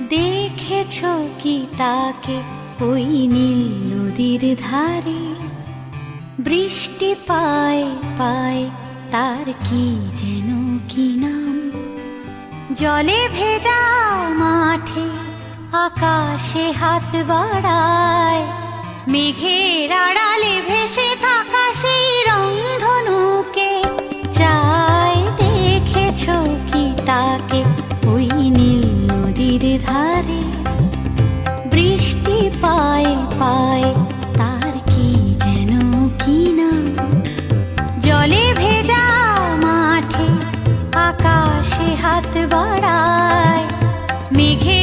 দেখেছ কি তাকে ওই নীল নদীর ধারে? বৃষ্টি পায় পায় তার কি যেন কি নাম। জলে ভেজা মাঠে আকাশে হাত বাড়ায়, মেঘের আড়ালে ভেসে থাকা সেই রংধনুকে চায়। দেখেছ কি তাকে ওই নীল নদীর ধারে? বৃষ্টি পায় পায় তার কি যেন কি নাম। জলে ভেজা মাঠে আকাশে হাত বাড়ায়, মেঘে